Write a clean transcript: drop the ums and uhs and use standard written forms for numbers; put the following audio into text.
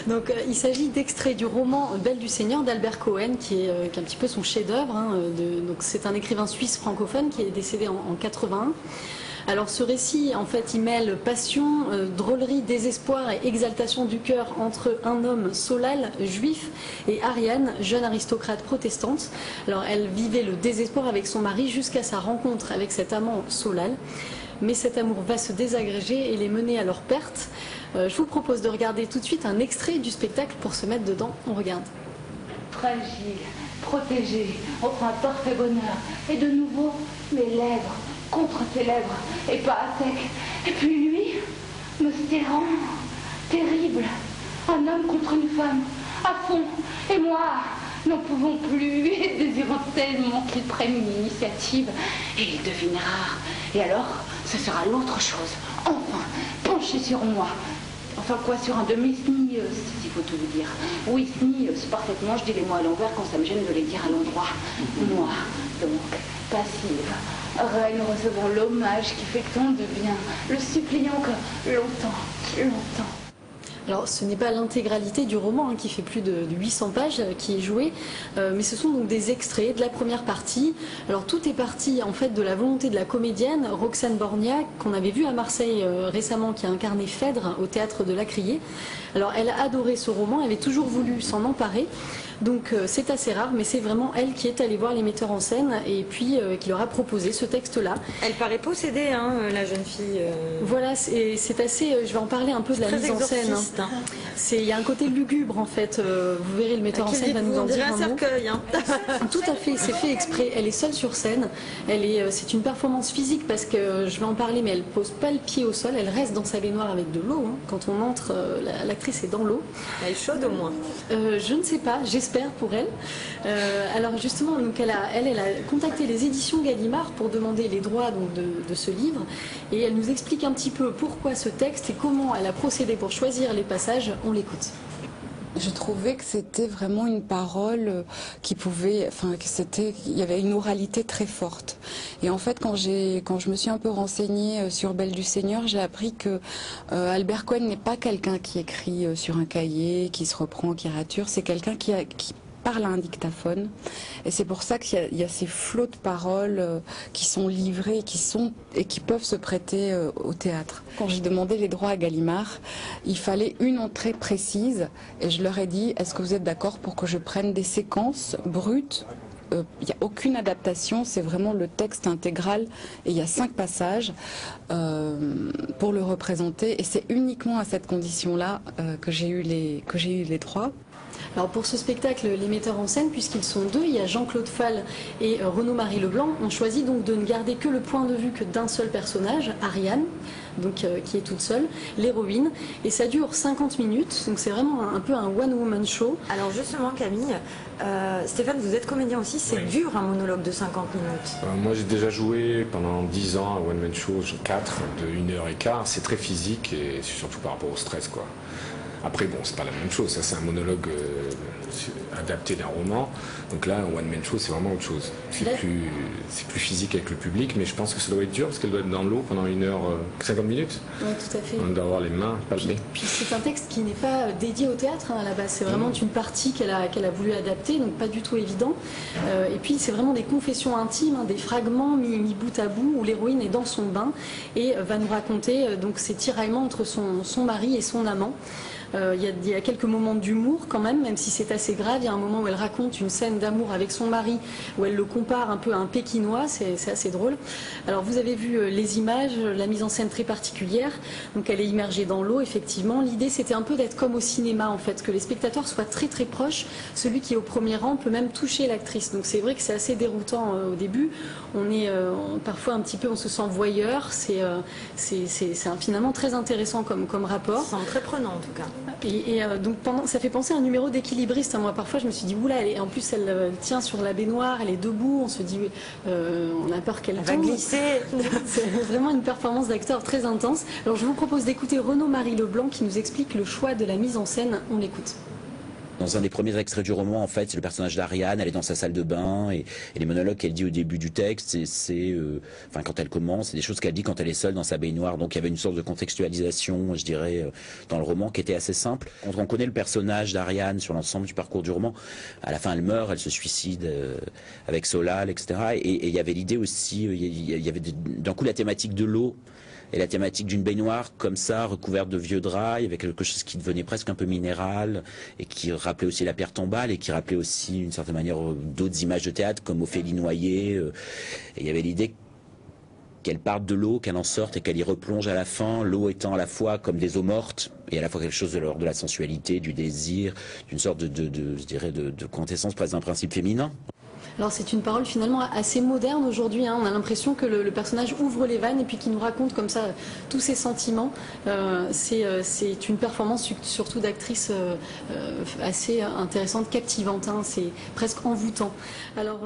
Donc, il s'agit d'extraits du roman Belle du Seigneur d'Albert Cohen, qui est un petit peu son chef-d'œuvre. Donc, c'est un écrivain suisse francophone qui est décédé en 81. Alors ce récit, en fait, il mêle passion, drôlerie, désespoir et exaltation du cœur entre un homme, Solal, juif, et Ariane, jeune aristocrate protestante. Alors elle vivait le désespoir avec son mari jusqu'à sa rencontre avec cet amant, Solal. Mais cet amour va se désagréger et les mener à leur perte. Je vous propose de regarder tout de suite un extrait du spectacle pour se mettre dedans. On regarde. Fragile, protégée, offrant un parfait bonheur. Et de nouveau, mes lèvres contre tes lèvres et pas à sec. Et puis lui, me serrant, terrible. Un homme contre une femme, à fond. Et moi, n'en pouvons plus et désirant tellement qu'il prenne une initiative. Et il devinera. Et alors, ce sera l'autre chose. Enfin, penché sur moi. Enfin quoi, sur un demi-sni, s'il faut tout vous dire. Oui, sni, parfaitement, je dis les mots à l'envers quand ça me gêne de les dire à l'endroit. Moi, donc, passive, reine recevant l'hommage qui fait tant de bien, le suppliant que longtemps. Alors ce n'est pas l'intégralité du roman qui fait plus de 800 pages qui est joué, mais ce sont donc des extraits de la première partie. Alors tout est parti en fait de la volonté de la comédienne Roxane Borgnac qu'on avait vue à Marseille récemment, qui a incarné Phèdre au théâtre de la Criée. Alors elle a adoré ce roman, elle avait toujours voulu s'en emparer. Donc c'est assez rare, mais c'est vraiment elle qui est allée voir les metteurs en scène et puis qui leur a proposé ce texte-là. Elle paraît possédée, hein, la jeune fille. Voilà, c'est assez. Je vais en parler un peu de la mise en scène. Il y a un côté lugubre en fait. Vous verrez, le metteur en scène va nous en dire un mot. Cercueil, hein. Tout à fait, c'est fait exprès. Elle est seule sur scène. C'est une performance physique parce que je vais en parler, mais elle pose pas le pied au sol. Elle reste dans sa baignoire avec de l'eau. Quand on entre, l'actrice est dans l'eau. Elle est chaude au moins. Je ne sais pas. J'espère pour elle. Alors justement, donc elle a contacté les éditions Gallimard pour demander les droits donc, de ce livre et elle nous explique un petit peu pourquoi ce texte et comment elle a procédé pour choisir les passages. On l'écoute. Je trouvais que c'était vraiment une parole qui pouvait, il y avait une oralité très forte. Et en fait, quand je me suis un peu renseignée sur Belle du Seigneur, j'ai appris que Albert Cohen n'est pas quelqu'un qui écrit sur un cahier, qui se reprend, qui rature. C'est quelqu'un qui parle à un dictaphone. Et c'est pour ça qu'il y a ces flots de paroles qui sont livrés et qui peuvent se prêter au théâtre. Quand j'ai demandé les droits à Gallimard, il fallait une entrée précise et je leur ai dit, est-ce que vous êtes d'accord pour que je prenne des séquences brutes? Il n'y a aucune adaptation, c'est vraiment le texte intégral et il y a 5 passages pour le représenter et c'est uniquement à cette condition-là que j'ai eu les droits. Alors pour ce spectacle, les metteurs en scène, puisqu'ils sont deux, il y a Jean-Claude Fall et Renaud-Marie Leblanc, ont choisi donc de ne garder que le point de vue que d'un seul personnage, Ariane, donc, qui est toute seule, l'héroïne, et ça dure 50 minutes, donc c'est vraiment un peu un one-woman show. Alors justement Camille, Stéphane, vous êtes comédien aussi, c'est dur un monologue de 50 minutes. Moi j'ai déjà joué pendant 10 ans un one-man show, 4 de 1h15, c'est très physique et c'est surtout par rapport au stress quoi. Après, bon, c'est pas la même chose, ça c'est un monologue adapté d'un roman. Donc là, un one-man show, c'est vraiment autre chose. C'est plus physique avec le public, mais je pense que ça doit être dur parce qu'elle doit être dans l'eau pendant 1h50 minutes. Oui, tout à fait. On doit avoir les mains palpées. Puis c'est un texte qui n'est pas dédié au théâtre à la base, c'est vraiment une partie qu'elle a voulu adapter, donc pas du tout évident. Et puis c'est vraiment des confessions intimes, des fragments mis bout à bout où l'héroïne est dans son bain et va nous raconter donc ces tiraillements entre son mari et son amant. Il y a quelques moments d'humour quand même si c'est assez grave. Il y a un moment où elle raconte une scène d'amour avec son mari, où elle le compare un peu à un Pékinois, c'est assez drôle. Alors vous avez vu les images, la mise en scène très particulière, donc elle est immergée dans l'eau effectivement. L'idée c'était un peu d'être comme au cinéma en fait, que les spectateurs soient très très proches. Celui qui est au premier rang peut même toucher l'actrice, donc c'est vrai que c'est assez déroutant au début. On est parfois un petit peu, on se sent voyeur, c'est finalement très intéressant comme rapport. Ça semble très prenant en tout cas. Et donc ça fait penser à un numéro d'équilibriste. Moi parfois je me suis dit oula, en plus elle tient sur la baignoire, elle est debout, on se dit on a peur qu'elle tombe. Va glisser. C'est vraiment une performance d'acteur très intense. Alors je vous propose d'écouter Renaud-Marie Leblanc qui nous explique le choix de la mise en scène. On l'écoute. Dans un des premiers extraits du roman, en fait, c'est le personnage d'Ariane, elle est dans sa salle de bain, et les monologues qu'elle dit au début du texte, enfin, quand elle commence, c'est des choses qu'elle dit quand elle est seule dans sa baignoire. Donc il y avait une sorte de contextualisation, je dirais, dans le roman qui était assez simple. Quand on connaît le personnage d'Ariane sur l'ensemble du parcours du roman, à la fin elle meurt, elle se suicide avec Solal, etc. Et il y avait l'idée aussi, il y avait d'un coup la thématique de l'eau, et la thématique d'une baignoire comme ça, recouverte de vieux draps, il y avait quelque chose qui devenait presque un peu minéral, et qui rappelait aussi la pierre tombale, et qui rappelait aussi, d'une certaine manière, d'autres images de théâtre, comme Ophélie Noyer. Et il y avait l'idée qu'elle parte de l'eau, qu'elle en sorte, et qu'elle y replonge à la fin, l'eau étant à la fois comme des eaux mortes, et à la fois quelque chose de l'ordre de la sensualité, du désir, d'une sorte je dirais, de quintessence presque d'un principe féminin. Alors c'est une parole finalement assez moderne aujourd'hui, hein. On a l'impression que le personnage ouvre les vannes et puis qu'il nous raconte comme ça tous ses sentiments. C'est une performance surtout d'actrice assez intéressante, captivante, hein. C'est presque envoûtant. Alors